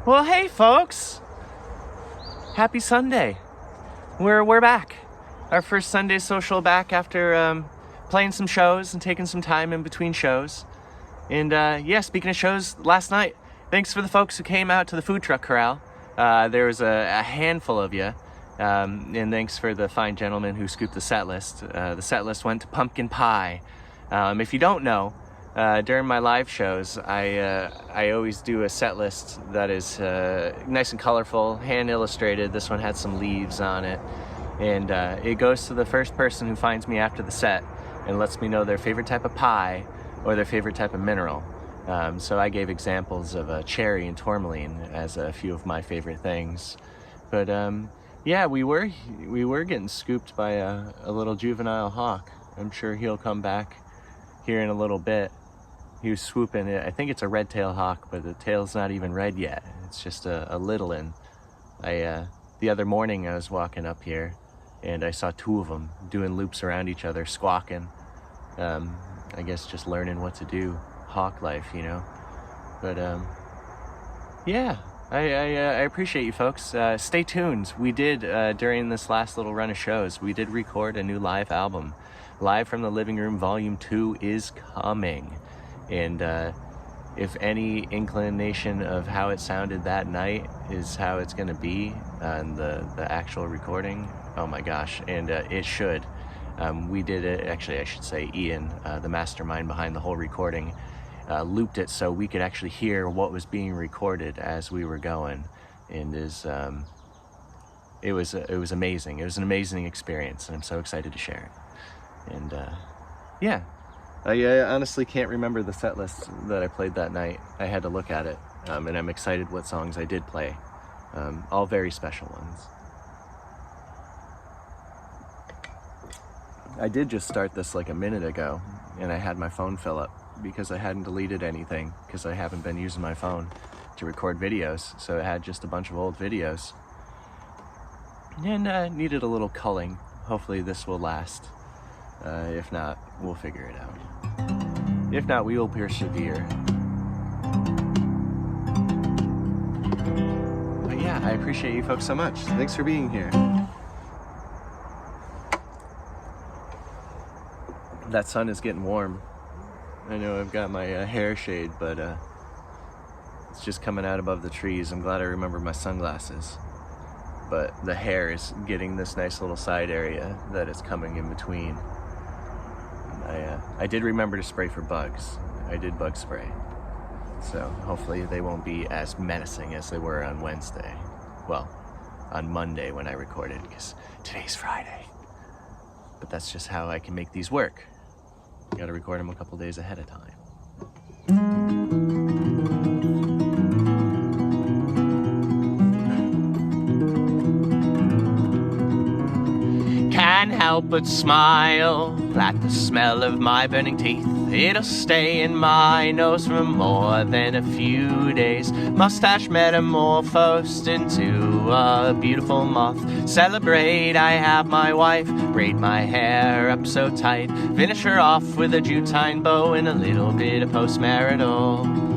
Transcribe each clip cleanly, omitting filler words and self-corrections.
Well, hey, folks. Happy Sunday. We're back. Our first Sunday social back after playing some shows and taking some time in between shows. And speaking of shows, last night, thanks for the folks who came out to the food truck corral. There was a handful of you. And thanks for the fine gentleman who scooped the set list. The set list went to pumpkin pie. If you don't know, during my live shows, I always do a set list that is nice and colorful, hand illustrated. This one had some leaves on it, and it goes to the first person who finds me after the set and lets me know their favorite type of pie or their favorite type of mineral. So I gave examples of cherry and tourmaline as a few of my favorite things. But we were getting scooped by a little juvenile hawk. I'm sure he'll come back here in a little bit. He was swooping. I think it's a red-tailed hawk, but the tail's not even red yet. It's just a little one. The other morning I was walking up here and I saw two of them doing loops around each other, squawking. I guess just learning what to do, hawk life, you know. But I appreciate you folks. Stay tuned. We did, during this last little run of shows, we did record a new live album. Live from the Living Room Volume 2 is coming. And if any inclination of how it sounded that night is how it's going to be on the actual recording, oh my gosh, and it should. We did it, actually I should say Ian, the mastermind behind the whole recording, looped it so we could actually hear what was being recorded as we were going. And it was amazing. It was an amazing experience, and I'm so excited to share it. And I honestly can't remember the set list that I played that night. I had to look at it, and I'm excited what songs I did play. All very special ones. I did just start this like a minute ago, and I had my phone fill up because I hadn't deleted anything, because I haven't been using my phone to record videos, so it had just a bunch of old videos. And needed a little culling. Hopefully this will last. If not, we'll figure it out. If not, we will persevere. But yeah, I appreciate you folks so much. Thanks for being here. That sun is getting warm. I know I've got my hair shade, but it's just coming out above the trees. I'm glad I remembered my sunglasses. But the hair is getting this nice little side area that is coming in between. I did remember to spray for bugs. I did bug spray. So hopefully they won't be as menacing as they were on Wednesday. Well, on Monday when I recorded, because today's Friday. But that's just how I can make these work. You gotta record them a couple days ahead of time. Can't help but smile at the smell of my burning teeth. It'll stay in my nose for more than a few days. Mustache metamorphosed into a beautiful moth. Celebrate, I have my wife. Braid my hair up so tight. Finish her off with a jutine bow and a little bit of postmarital.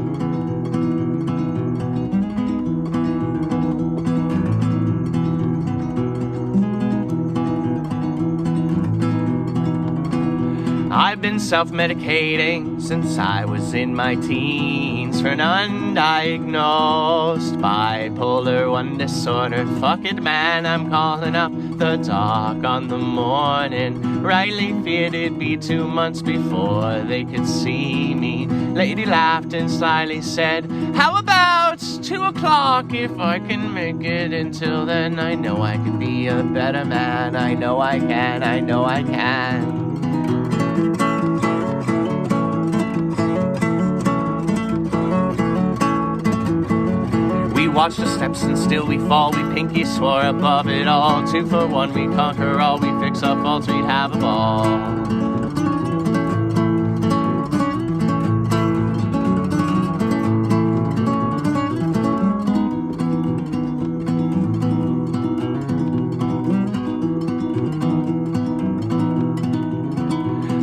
I've been self-medicating since I was in my teens for an undiagnosed bipolar 1 disorder. Fuck it, man, I'm calling up the doc on the morning. Rightly feared it'd be 2 months before they could see me. Lady laughed and slyly said, how about 2 o'clock? If I can make it until then, I know I can be a better man. I know I can, I know I can. We watch the steps and still we fall. We pinky swore above it all. 2 for 1, we conquer all. We fix our faults, we'd have a ball.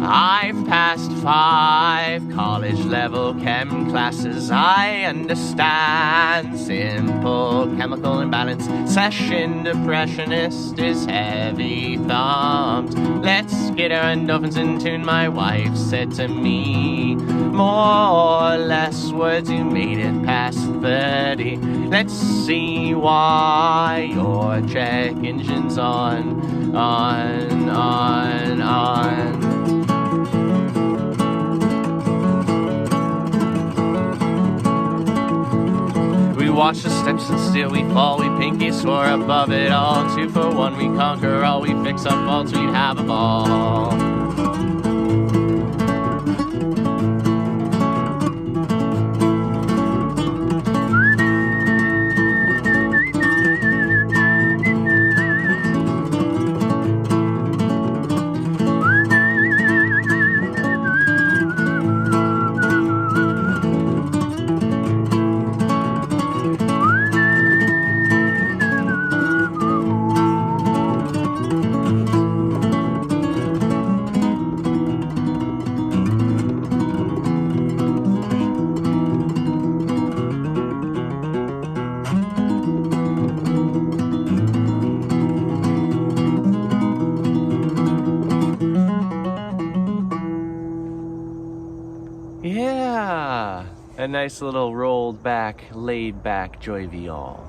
I've passed 5 cars college level chem classes I understand. Simple chemical imbalance, session depressionist is heavy thumped. Let's get our endorphins in tune, my wife said to me. More or less words, you made it past 30. Let's see why your check engine's on. We watch the steps and still we fall. We pinky soar above it all. 2 for 1, we conquer all. We fix up faults, we'd have a ball. Yeah, a nice little rolled back, laid back jovial.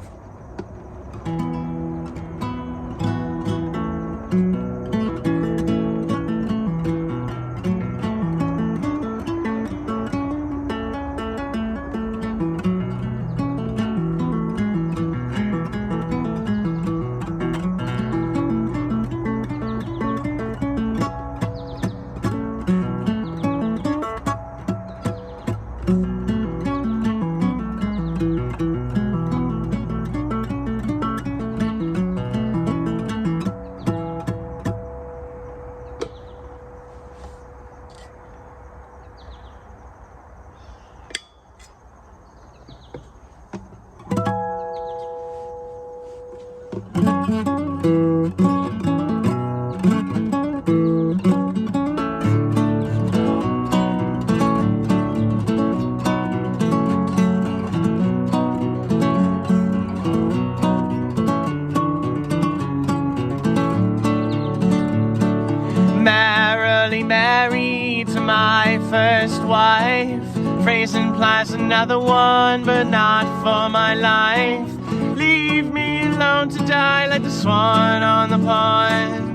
Merrily married to my first wife. Phrase implies another one, but not for my life. Leave me alone to die like the swan on the pond.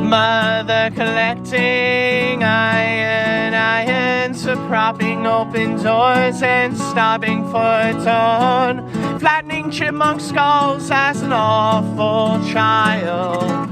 Mother collecting iron, so propping open doors and stopping for a tone. Flattening chipmunk skulls as an awful child.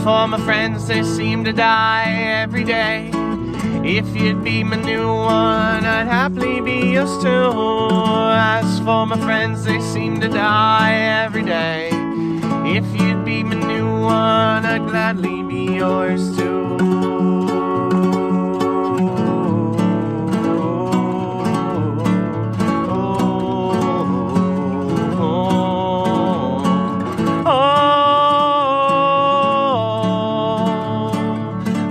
For my friends, they seem to die every day. If you'd be my new one, I'd happily be yours too. As for my friends, they seem to die every day. If you'd be my new one, I'd gladly be yours too.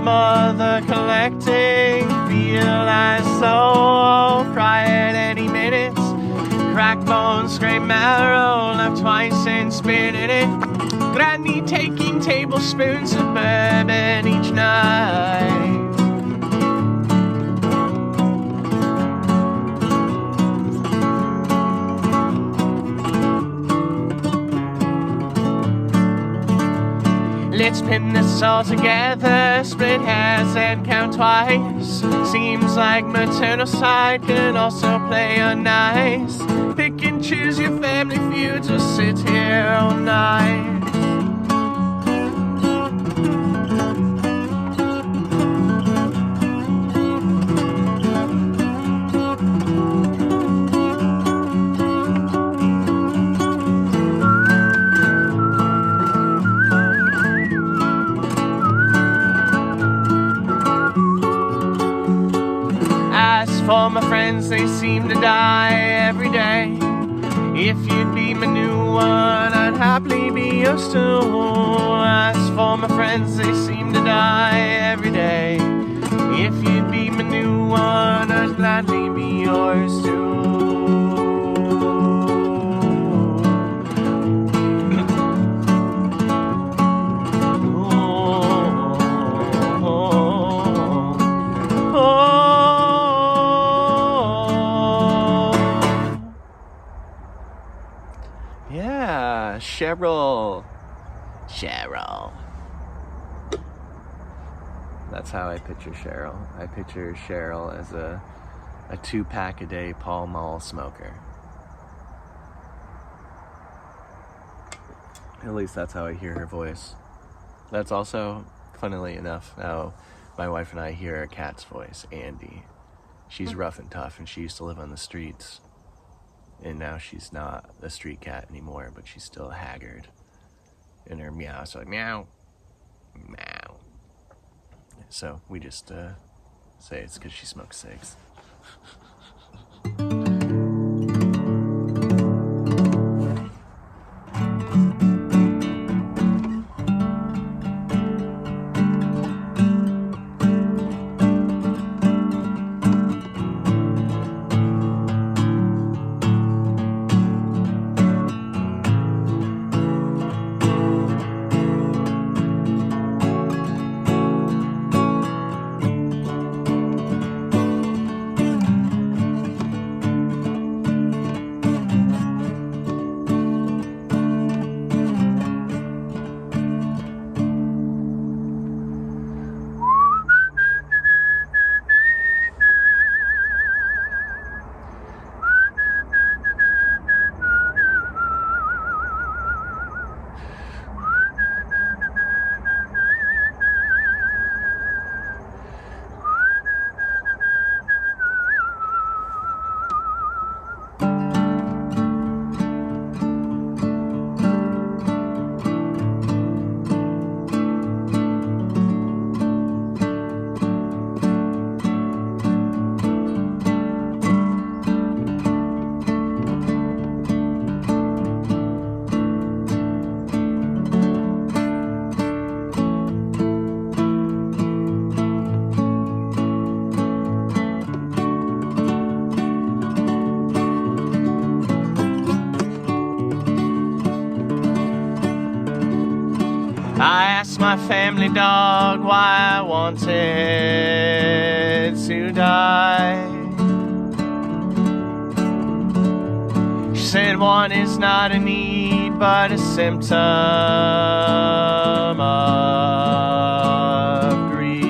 Mother collecting, feel as so cry at any minute. Crack bones, scrape marrow, laugh twice and spit in it. Granny taking tablespoons of bourbon each night. Let's pin this all together, split hairs and count twice. Seems like maternal side can also play a nice. Pick and choose your family feuds or sit here all night. for my friends, they seem to die every day. If you'd be my new one, I'd happily be yours too. As for my friends, they seem to die every day. If you'd be my new one, I'd gladly be yours too. Yeah, Cheryl. That's how I picture Cheryl. I picture Cheryl as a 2-pack a day Pall Mall smoker. At least that's how I hear her voice. That's also, funnily enough, how my wife and I hear our cat's voice, Andy. She's rough and tough, and she used to live on the streets. And now she's not a street cat anymore, but she's still haggard. And her meow's like, meow, meow. So we just say it's because she smokes cigs. I asked my family dog why I wanted to die. She said one is not a need but a symptom of grief.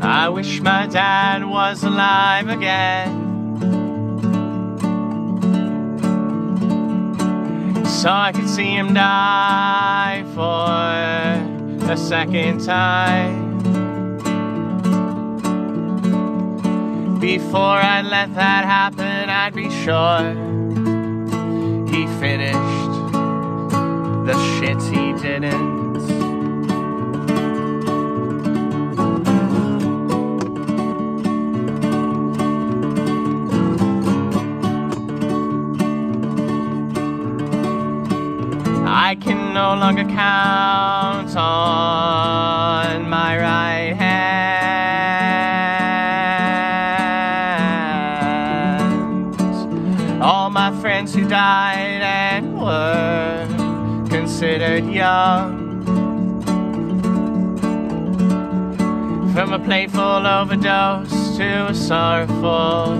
I wish my dad was alive again, so I could see him die for a second time. Before I let that happen, I'd be sure he finished the shit he didn't. I can no longer count on my right hand. All my friends who died and were considered young, from a playful overdose to a sorrowful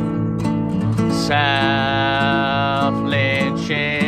self-lynching.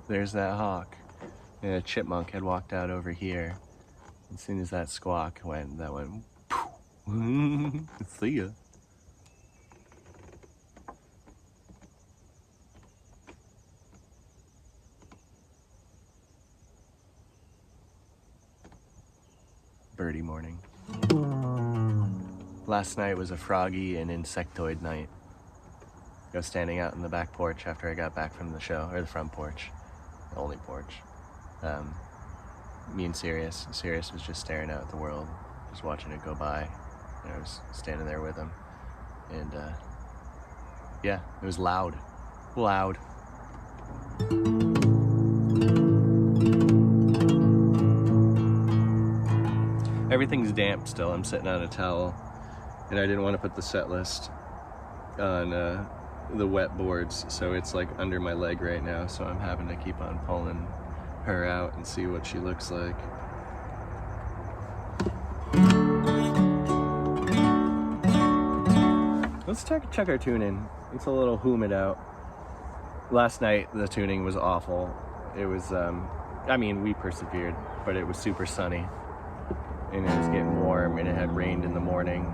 there's that hawk. And a chipmunk had walked out over here. As soon as that squawk went, that went, poof. See ya. Birdie morning. Last night was a froggy and insectoid night. I was standing out in the back porch after I got back from the show, or the front porch, the only porch. Me and Sirius was just staring out at the world, just watching it go by, and I was standing there with him, and yeah, it was loud. Everything's damp still. I'm sitting on a towel, and I didn't want to put the set list on the wet boards, so it's like under my leg right now, so I'm having to keep on pulling her out and see what she looks like. Let's check our tuning. It's a little humid out. Last night the tuning was awful. It was I mean, we persevered, but it was super sunny and it was getting warm and it had rained in the morning.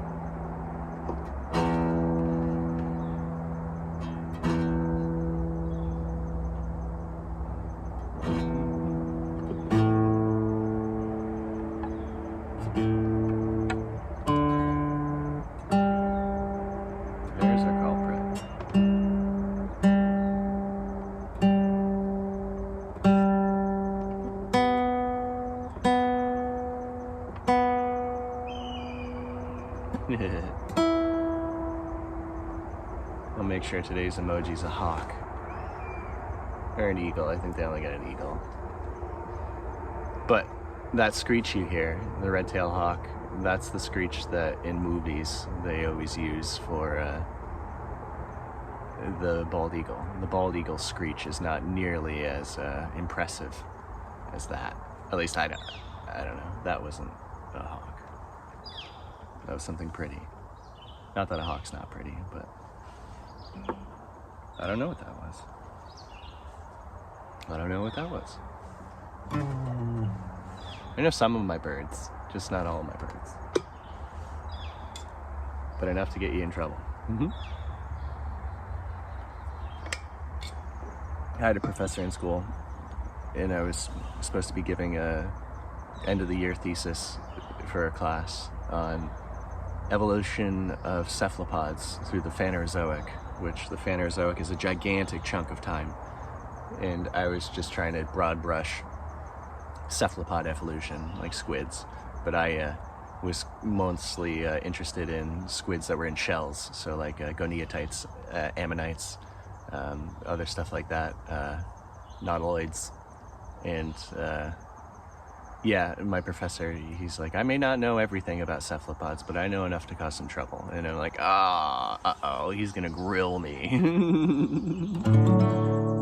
I'll make sure today's emoji's a hawk. Or an eagle. I think they only got an eagle. But that screech you hear, the red-tailed hawk, that's the screech that in movies they always use for the bald eagle. The bald eagle screech is not nearly as impressive as that. At least I don't know. That wasn't a hawk. That was something pretty. Not that a hawk's not pretty, but I don't know what that was. I know some of my birds, just not all of my birds. But enough to get you in trouble. I had a professor in school, and I was supposed to be giving a end of the year thesis for a class on evolution of cephalopods through the Phanerozoic, which the Phanerozoic is a gigantic chunk of time. And I was just trying to broad brush cephalopod evolution, like squids. But I was mostly interested in squids that were in shells, so like goniotites, ammonites, other stuff like that, nautiloids, and yeah, my professor, he's like, I may not know everything about cephalopods, but I know enough to cause some trouble. And I'm like, uh-oh, he's gonna grill me.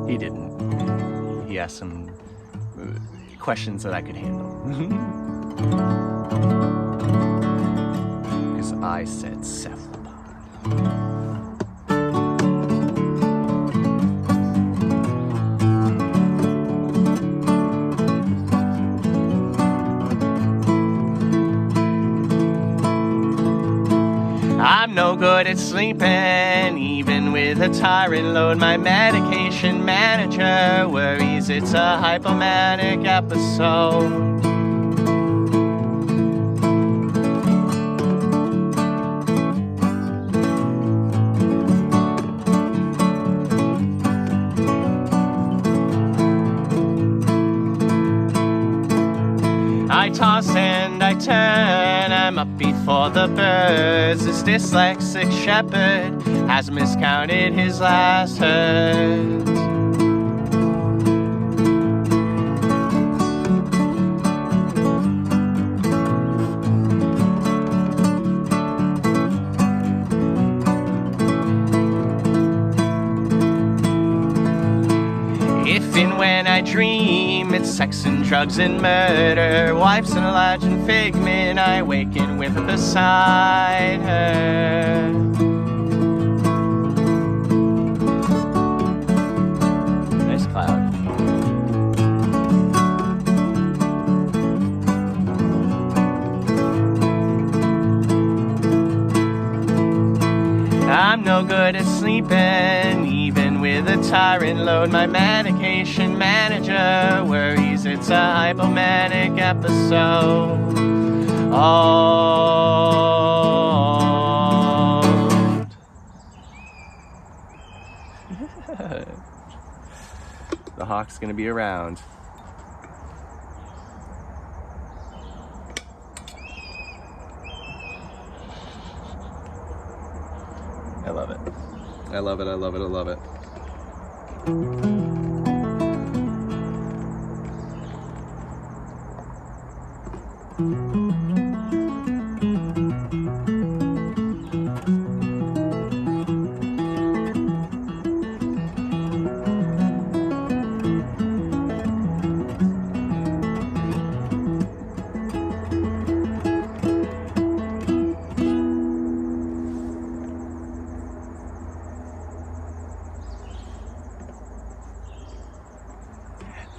He didn't. He asked some questions that I could handle. Because I said cephalopod. I'm no good at sleeping, even with a tyrant load. My medication manager worries it's a hypomanic episode. I toss and I turn, I'm up before the birds. This dyslexic shepherd has miscounted his last herds. If and when I dream, it's sex and drugs and murder. Wife's an imagined figment, I waken with beside her. Nice cloud. I'm no good at sleeping, even with a tyrant load. My medication manager worries it's a hypomanic episode. The hawk's gonna be around. I love it. I love it, I love it, I love it.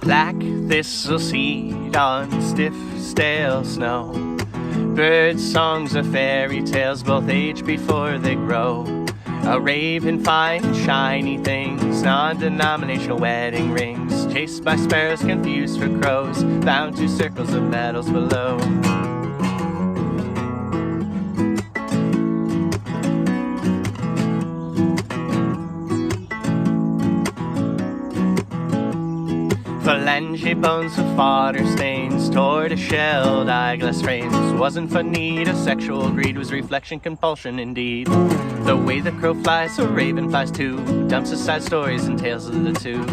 Black thistle seed on stiff, stale snow. Bird songs of fairy tales both age before they grow. A raven finds shiny things, non-denominational wedding rings. Chased by sparrows confused for crows, bound to circles of metals below. Phalange bones with fodder stains, tortoise-shelled eyeglass frames. Wasn't for need of sexual greed, was reflection compulsion indeed. The way the crow flies, the raven flies too. Dumps aside stories and tales of the two.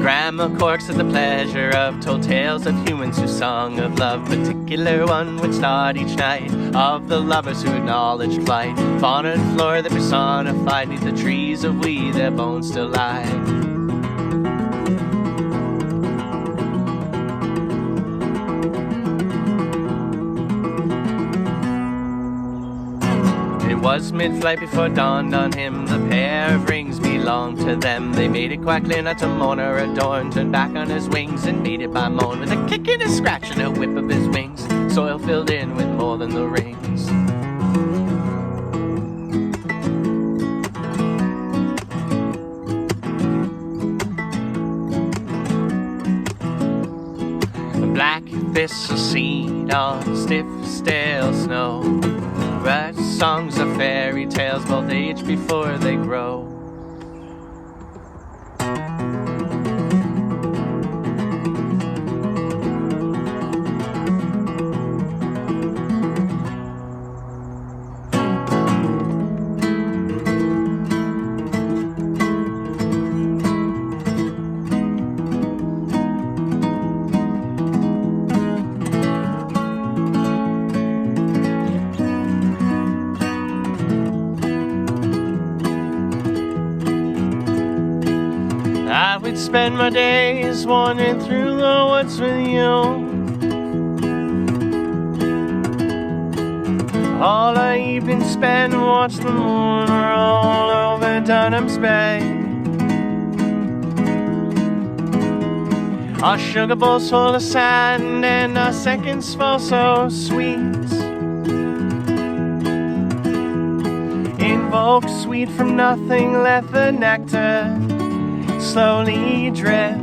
Grandma corks at the pleasure of told tales of humans who sung of love. Particular one would start each night of the lovers who acknowledged flight. Fauna and flora that personified neath the trees of we their bones still lie. It was mid-flight before it dawned on him the pair of rings belonged to them. They made it quite clear not to mourn or adorn. Turned back on his wings and made it by moan. With a kick and a scratch and a whip of his wings, soil filled in with more than the rings. Black thistle seed on stiff, stale snow. Write songs of fairy tales both age before they grow. I would spend my days wandering through the woods with you. All I even spend watch the moon roll over Dunham's Bay. Our sugar bowls full of sand and our seconds fall so sweet. Invoke sweet from nothing, let the nectar slowly drip.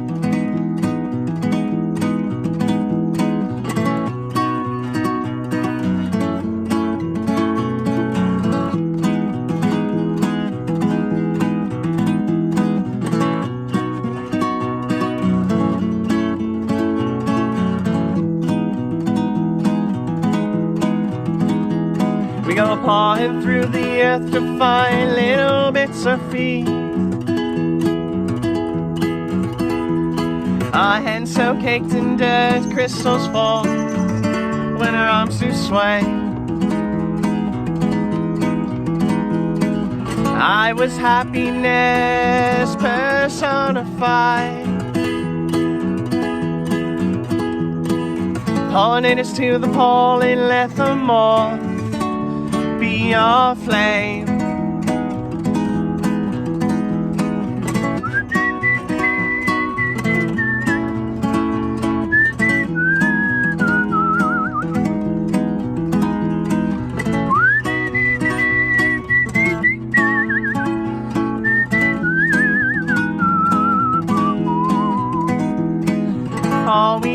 We go pawing through the earth to find little bits of feet. Our hands so caked in dirt, crystals fall when our arms do sway. I was happiness personified. Pollinators to the pole and let the moth be our flame.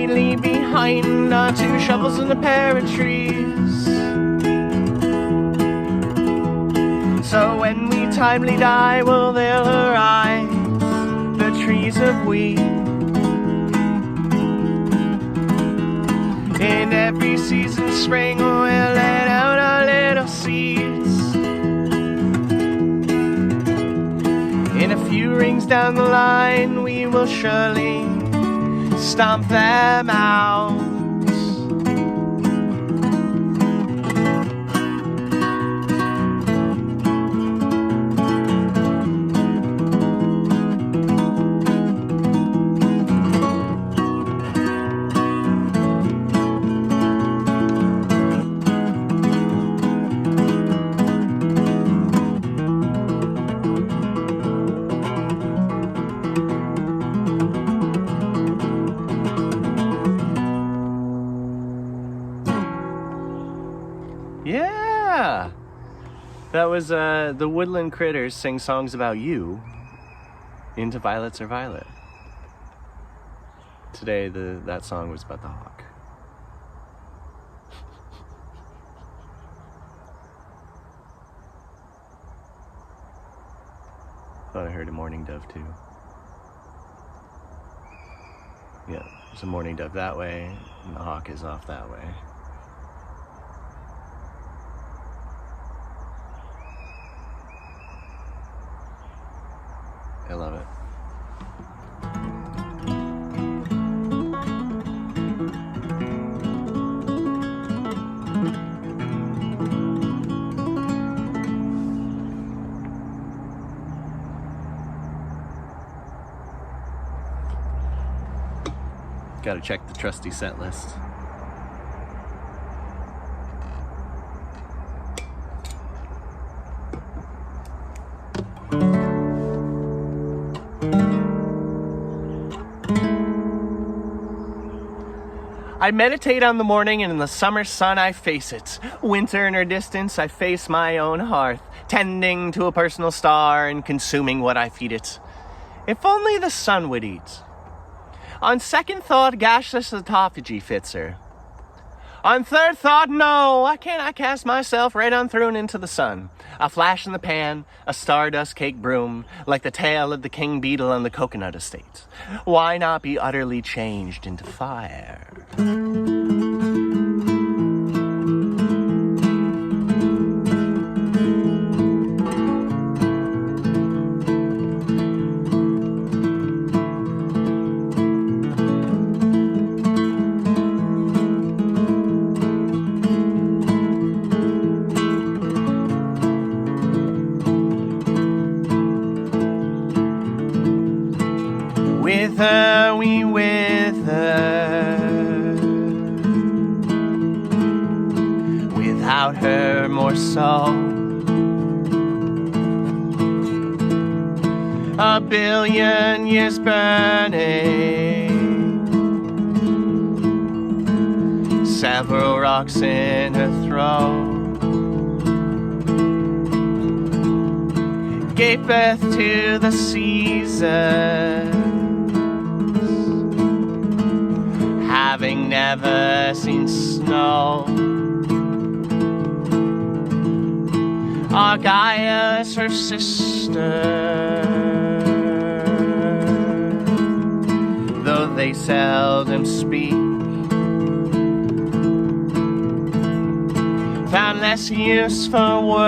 we leave behind are 2 shovels and a pair of trees. So when we timely die, well, they'll arise, the trees of we. In every season, spring, we'll let out our little seeds. In a few rings down the line, we will surely stomp them out. Yeah, that was the Woodland Critters sing songs about you into Violets Are Violet. Today that song was about the hawk. Thought I heard a mourning dove too. Yeah, there's a mourning dove that way, and the hawk is off that way. I love it. Gotta check the trusty set list. I meditate on the morning, and in the summer sun I face it. Winter in her distance, I face my own hearth, tending to a personal star and consuming what I feed it. If only the sun would eat. On second thought, gaseous autophagy fits her. On third thought, no, I cannot cast myself right on through and into the sun. A flash in the pan, a stardust cake broom, like the tail of the king beetle on the coconut estate. Why not be utterly changed into fire? Wither, we wither. Without her, more so. A billion years burning. Several rocks in her throat. Gapeth to the season. Having never seen snow. Argaia's her sister, though they seldom speak. Found less use for words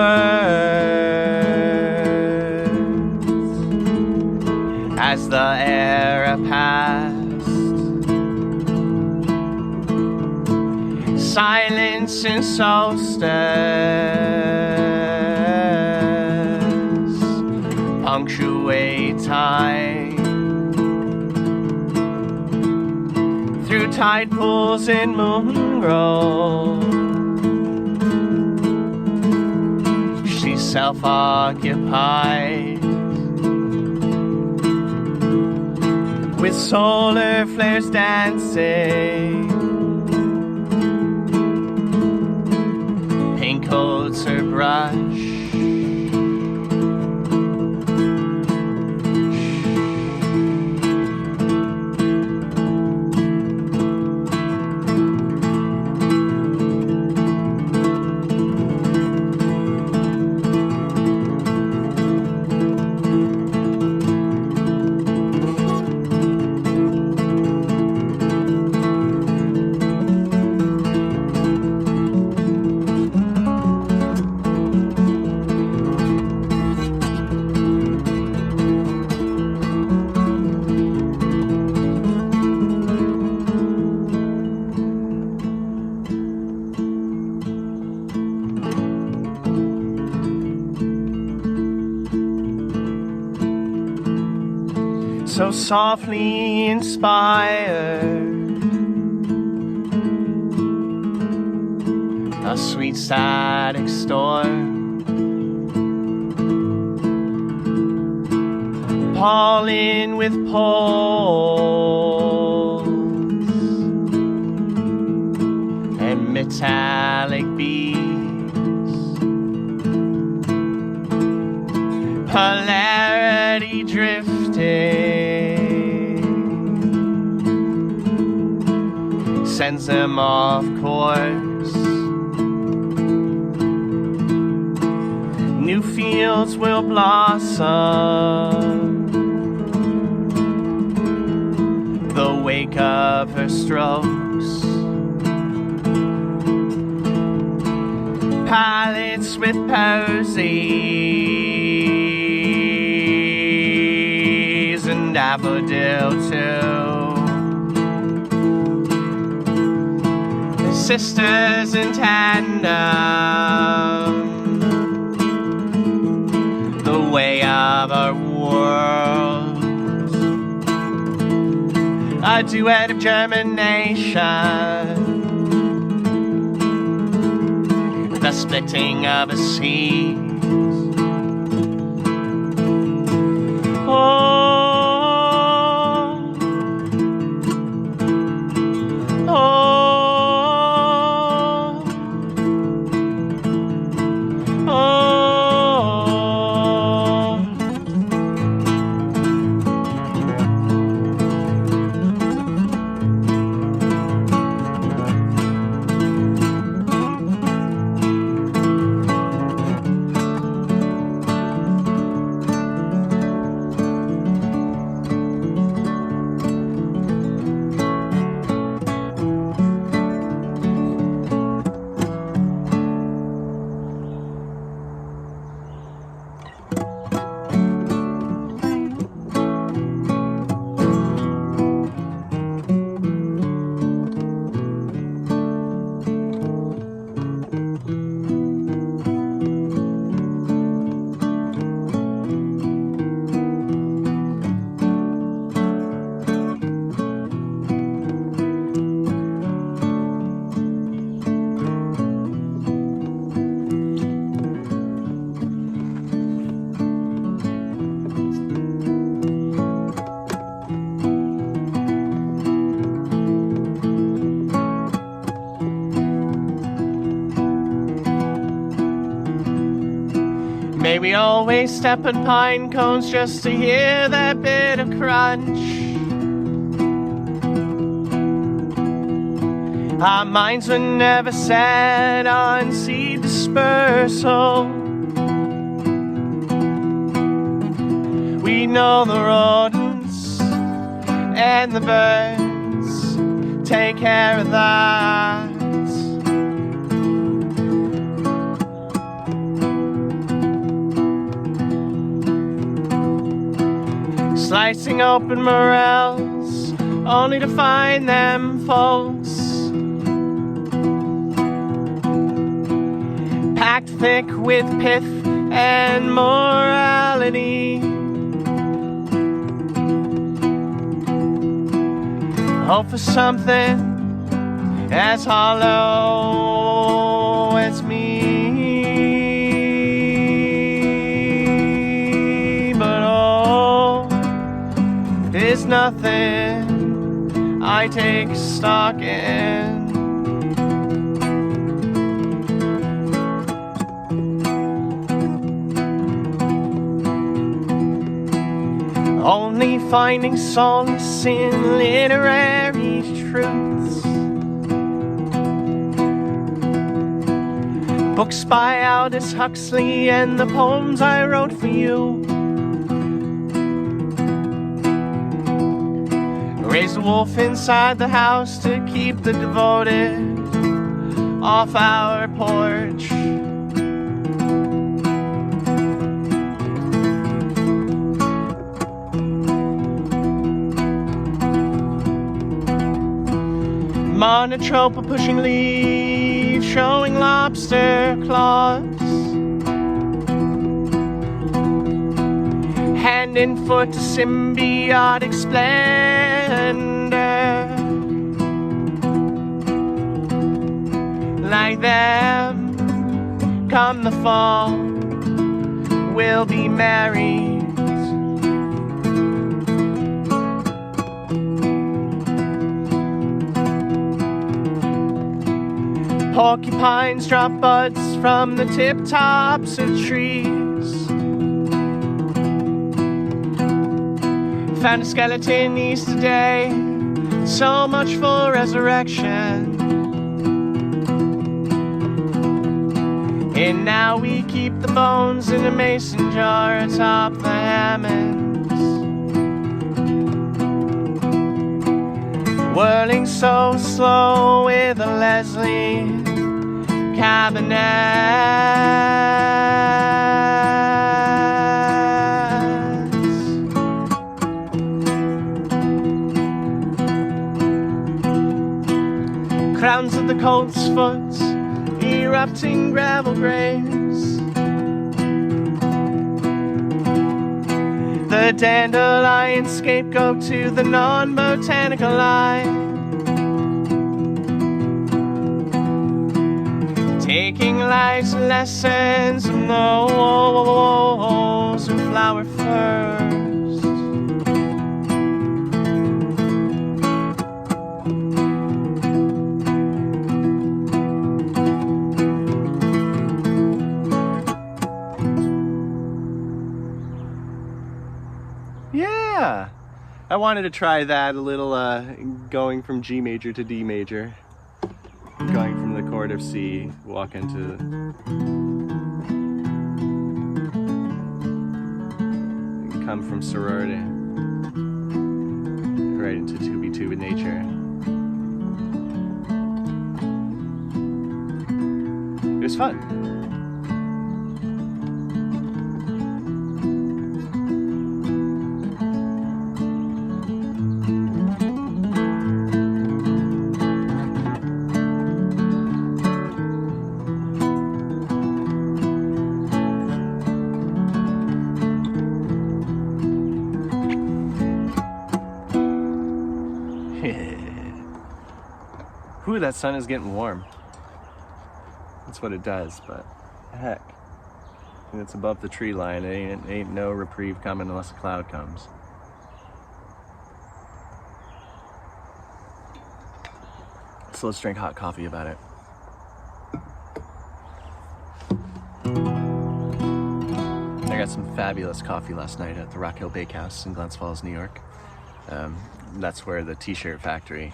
as the era passed. Silence and solstice punctuate time. Through tide pools and moon groves, she's self-occupied. With solar flares dancing, coats her brush. so softly inspired. A sweet static storm, pollen with poles and metallic beads, polarity drifting sends them off course. New fields will blossom, the wake of her strokes. Pallets with posies and daffodil too. Sisters in tandem, the way of our world. A duet of germination, the splitting of a seed. Oh, oh, oh. May we always step on pine cones just to hear that bit of crunch. Our minds were never set on seed dispersal. We know the rodents and the birds take care of that. Slicing open morels, only to find them false, packed thick with pith and morality. Hope for something as hollow as me. Is nothing I take stock in. Only finding solace in literary truths. Books by Aldous Huxley and the poems I wrote for you. Raise a wolf inside the house to keep the devoted off our porch. Monotrope of pushing leaves, showing lobster claws. Hand hand and foot, a symbiotic splendor. Like them, come the fall, we'll be married. Porcupines drop buds from the tip tops of trees. Found a skeleton yesterday, so much for resurrection. And now we keep the bones in a mason jar atop the Hammonds. Whirling so slow with a Leslie cabinets. Crowns of the colt's foot, erupting gravel graves. The dandelion scapegoat to the non-botanical line. Taking life's lessons from those who flower first. Yeah, I wanted to try that a little, going from G major to D major. Going from the chord of C, walk into come from sorority right into 2B2 with nature. It was fun. Ooh, that sun is getting warm. That's what it does, but heck. And it's above the tree line. Ain't no reprieve coming unless a cloud comes. So let's drink hot coffee about it. I got some fabulous coffee last night at the Rock Hill Bakehouse in Glens Falls, New York. That's where the t-shirt factory,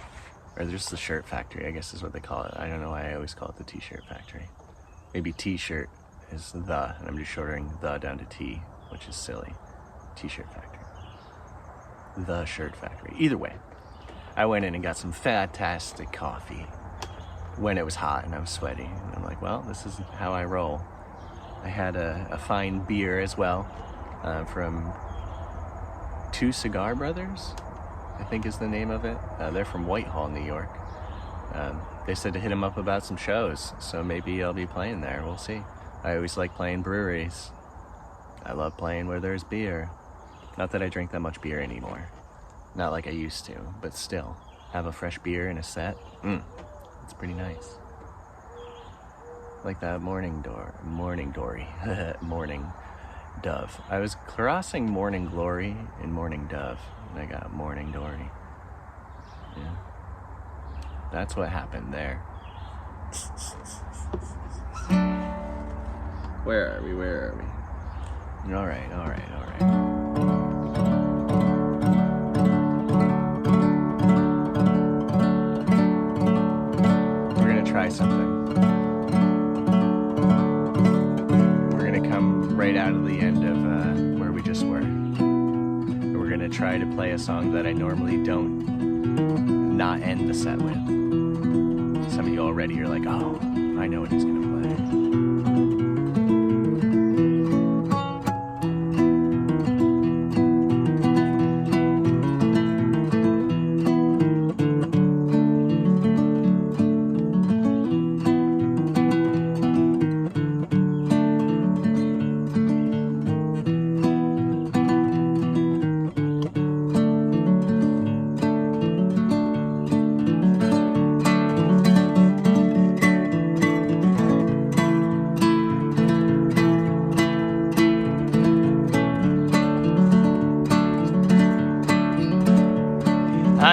or just the shirt factory, I guess is what they call it. I don't know why I always call it the t-shirt factory. Maybe t-shirt is the, and I'm just shortening the down to T, which is silly. T-shirt factory. The shirt factory. Either way, I went in and got some fantastic coffee when it was hot and I was sweaty. And I'm like, well, this is how I roll. I had a fine beer as well, from Two Cigar Brothers, I think is the name of it. They're from Whitehall, New York. They said to hit them up about some shows, so maybe I'll be playing there. We'll see. I always like playing breweries. I love playing where there's beer. Not that I drink that much beer anymore. Not like I used to, but still. Have a fresh beer in a set. It's pretty nice. Like that morning dory, morning dove. I was crossing morning glory and morning dove, and I got morning dory. Yeah. That's what happened there. Where are we? All right. We're gonna try something. We're gonna come right out of the end of where we just were. And we're gonna try to play a song that I normally don't not end the set with. Some of you already are like, oh, I know what he's gonna play.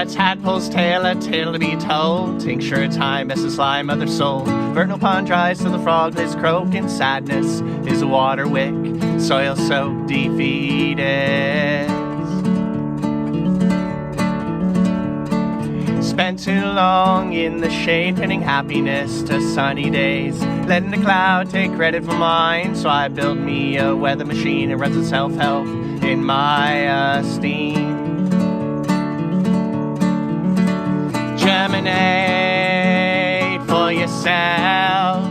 A tadpole's tail, a tale to be told. Tincture of time, best of slime, mother soul. Vernal pond dries till the frog lays croak. And sadness is a water wick, soil soaked, defeated. Spent too long in the shade, pinning happiness to sunny days. Letting the cloud take credit for mine. So I built me a weather machine. It runs itself help in my esteem. Germinate for yourself.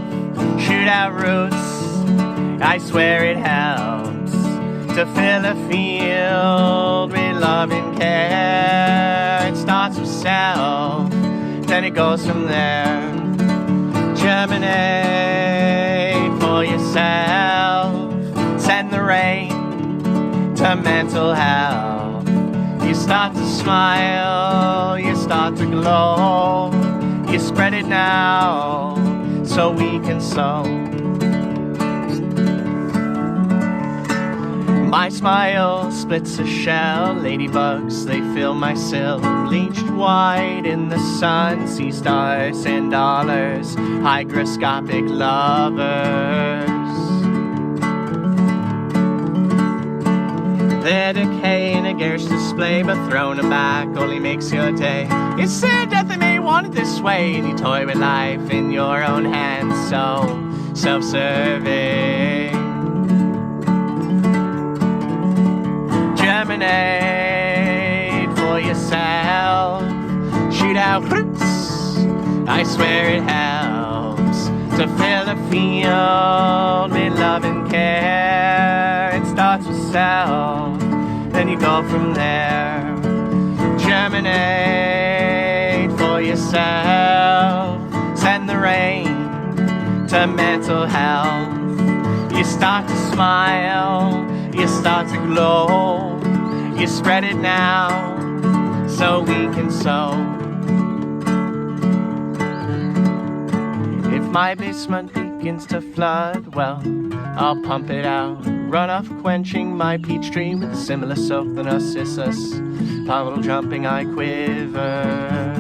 Shoot out roots, I swear it helps to fill a field with love and care. It starts with self, then it goes from there. Germinate for yourself. Send the rain to mental health. You start to smile, you start to glow. You spread it now, so we can sow. My smile splits a shell. Ladybugs, they fill my sill. Bleached white in the sun. Sea stars and dollars. Hygroscopic lovers. They're decaying a garish display, but throwing them back only makes your day. It's sad that they may want it this way, and you toy with life in your own hands, so self-serving. Germinate for yourself. Shoot out roots, I swear it helps to fill a field with love and care. It starts with self, then you go from there. Germinate for yourself. Send the rain to mental health. You start to smile, you start to glow. You spread it now, so we can sow. If my basement begins to flood, well, I'll pump it out. Runoff quenching my peach tree with a similar soak than Narcissus. Puddle jumping, I quiver.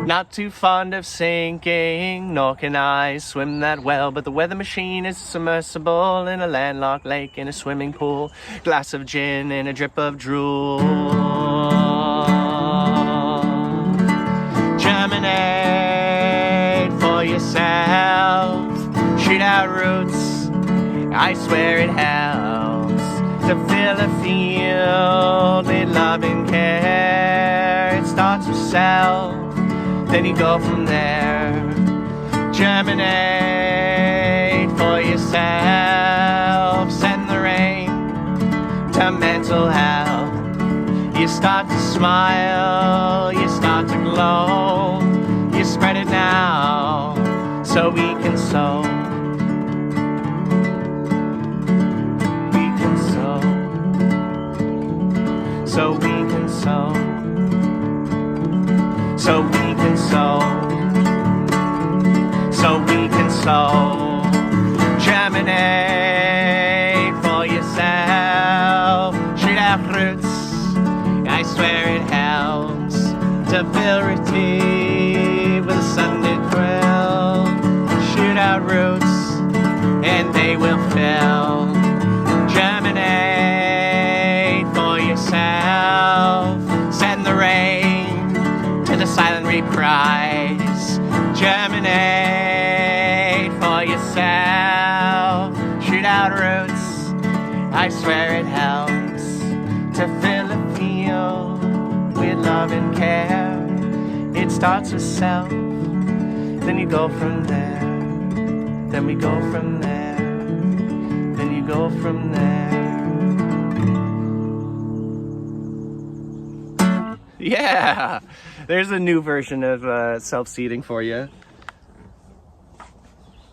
Not too fond of sinking, nor can I swim that well, but the weather machine is submersible in a landlocked lake, in a swimming pool, glass of gin and a drip of drool. Germinate for yourself. Shoot out roots, I swear it helps to fill a field with love and care. It starts with self, then you go from there. Germinate for yourself. Send the rain to mental health. You start to smile, you start to glow. You spread it now, so we can sow. We can sow, so we can sow. So we can sow, so we can sow. Germinate for yourself. Shoot out roots, I swear it helps to fill routine with a Sunday thrill. Shoot out roots, and they will fill. Germinate for yourself. Send the rain to the silent reprise. Germinate for yourself. Shoot out roots, I swear it helps to fill a field with love and care. It starts with self, then you go from there. Then we go from there. Then you go from there. Yeah! There's a new version of self-seeding for you.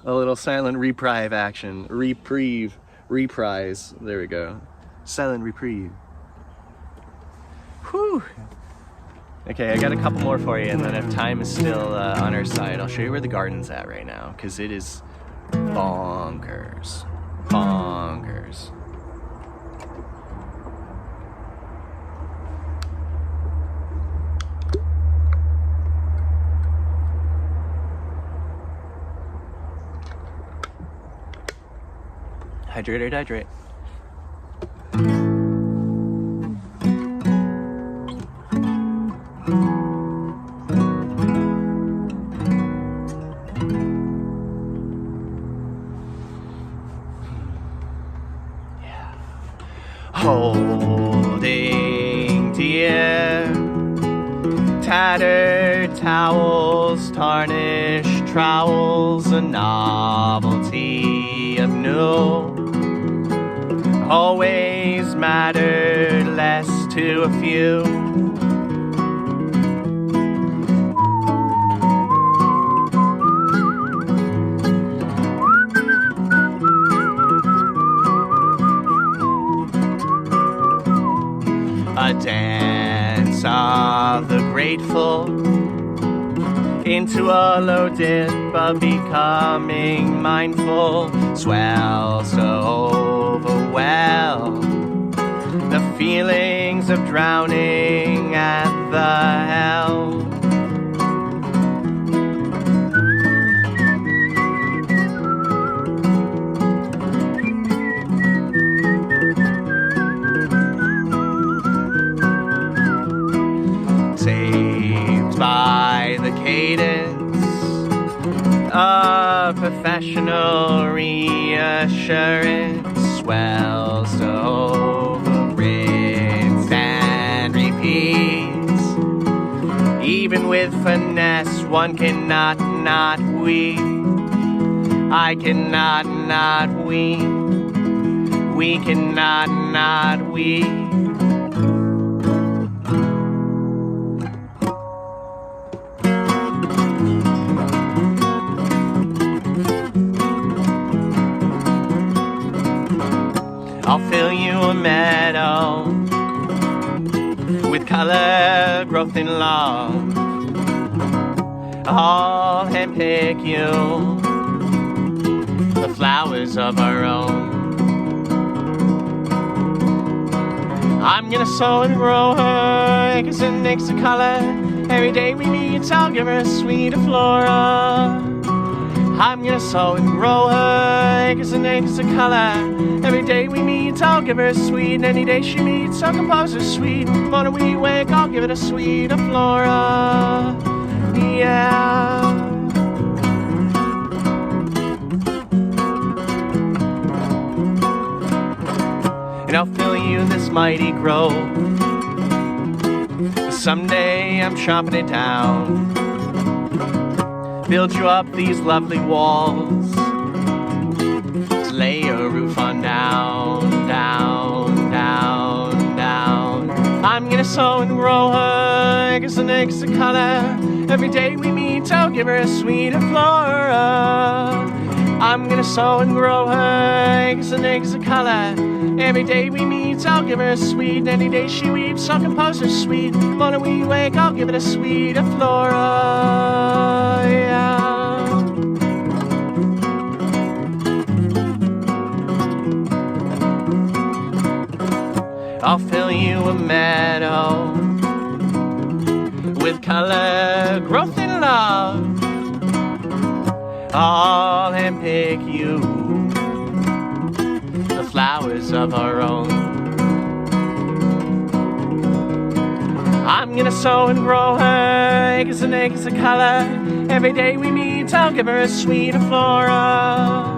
A little silent reprieve action. Reprise. There we go. Silent reprieve. Whew! Okay, I got a couple more for you, and then if time is still on our side, I'll show you where the garden's at right now, because it is bonkers. Bonkers. Hydrate or dehydrate. Holding dear tattered towels, tarnished trowels, a novelty of new always mattered less to a few. A dance of the grateful into a low dip of becoming mindful, swell so overwhelm the feelings of drowning at the helm. By the cadence of professional reassurance, swells to over rinse and repeats. Even with finesse, one cannot not weep. I cannot not weep. We cannot not weep. I'll fill you a meadow with color, growth, and love. I'll handpick you the flowers of our own. I'm gonna sow and grow her acres and acres of color. Every day we meet, I'll give her a sweet flora. I'm gonna sow and grow her acres and acres of color. Every day we meet, I'll give her a sweet. And any day she meets, I'll compose her sweet. Morning we wake, I'll give it a sweet flora. Yeah. And I'll fill you this mighty grove. Someday I'm chopping it down. Build you up these lovely walls to lay your roof on down, down, down, down. I'm gonna sow and grow her acres and acres of color. Every day we meet, I'll give her a sweet flora. I'm gonna sow and grow her acres and acres of color. Every day we meet, I'll give her a sweet. And any day she weeps, I'll compose her sweet. Morning we wake, I'll give it a sweet flora. Yeah. I'll fill you a meadow with color, growth, and love. I'll handpick you the flowers of our own. I'm gonna sow and grow her acres and acres of color. Every day we meet, I'll give her a sweet flora.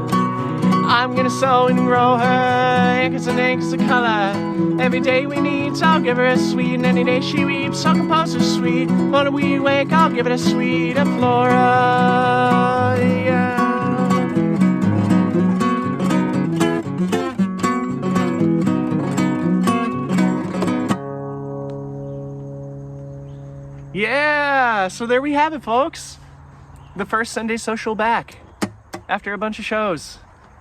I'm gonna sow and grow her acres and acres of color. Every day we meet, I'll give her a sweet. And any day she weeps, I'll compose her sweet. Morning we wake, I'll give it a sweet flora. Yeah. Yeah, so there we have it, folks. The first Sunday social back after a bunch of shows.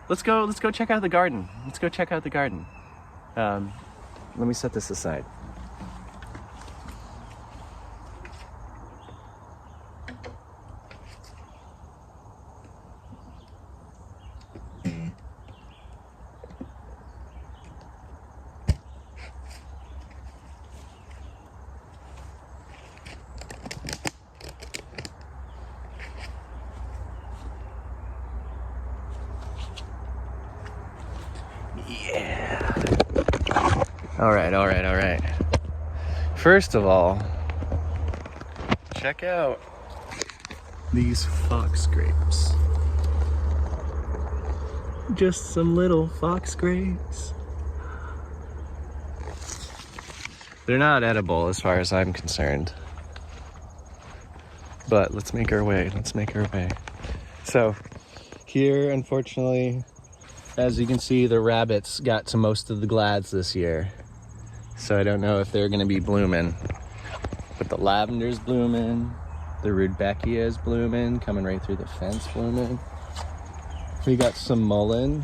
Let's go check out the garden. Let's go check out the garden. Let me set this aside. Yeah. All right. First of all, check out these fox grapes. Just some little fox grapes. They're not edible as far as I'm concerned. But let's make our way. So here, unfortunately, as you can see, the rabbits got to most of the glads this year. So I don't know if they're gonna be blooming. But the lavender's blooming. The rudbeckia is blooming, coming right through the fence blooming. We got some mullein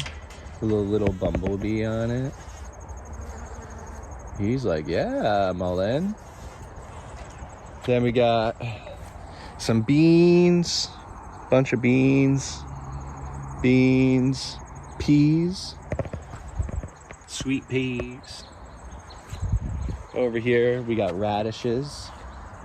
with a little bumblebee on it. He's like, yeah, mullein. Then we got some beans, bunch of beans, peas, sweet peas. Over here, we got radishes.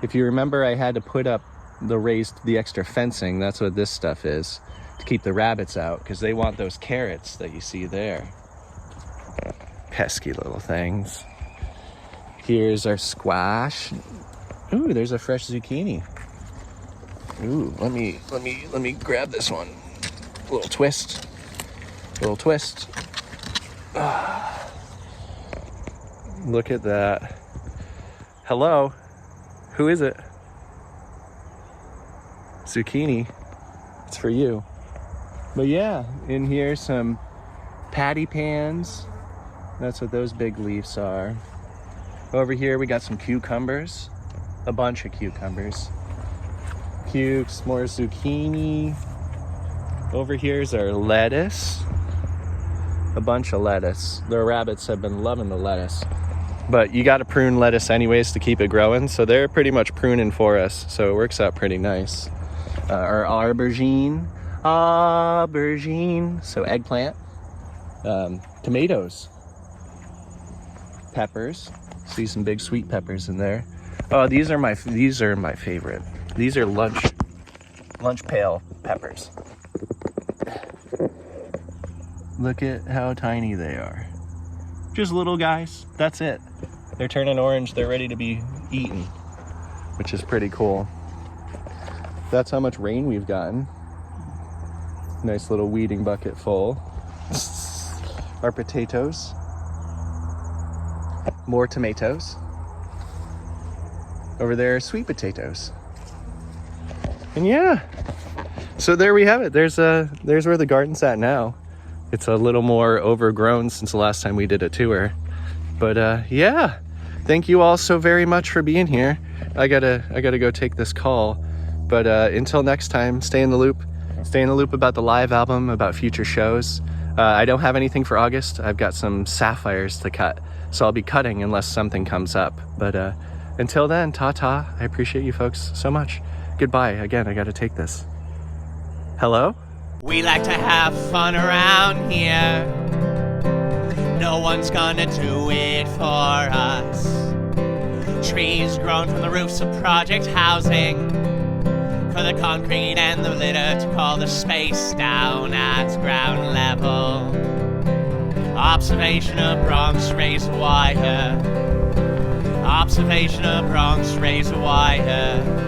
If you remember, I had to put up the extra fencing. That's what this stuff is, to keep the rabbits out, because they want those carrots that you see there. Pesky little things. Here's our squash. Ooh, there's a fresh zucchini. Ooh, let me grab this one. A little twist. Look at that. Hello, who is it? Zucchini, it's for you. But yeah, in here some patty pans. That's what those big leaves are. Over here we got some cucumbers, a bunch of cucumbers. More zucchini. Over here's our lettuce, a bunch of lettuce. The rabbits have been loving the lettuce. But you got to prune lettuce anyways to keep it growing, so they're pretty much pruning for us, so it works out pretty nice. Our aubergine, so eggplant, tomatoes, peppers. See some big sweet peppers in there. Oh, these are my favorite. These are lunch pail peppers. Look at how tiny they are. Just little guys. That's it. They're turning orange. They're ready to be eaten, which is pretty cool. That's how much rain we've gotten. Nice little weeding bucket full. Our potatoes. More tomatoes. Over there are sweet potatoes. And yeah, so there we have it. There's where the garden's at now. It's a little more overgrown since the last time we did a tour. But yeah, thank you all so very much for being here. I gotta go take this call. But until next time, stay in the loop. Stay in the loop about the live album, about future shows. I don't have anything for August. I've got some sapphires to cut, so I'll be cutting unless something comes up. But until then, ta-ta. I appreciate you folks so much. Goodbye. Again, I gotta take this. Hello? We like to have fun around here. No one's gonna do it for us. Trees grown from the roofs of project housing, for the concrete and the litter to call the space down at ground level. Observation of Bronx razor wire. Observation of Bronx razor wire.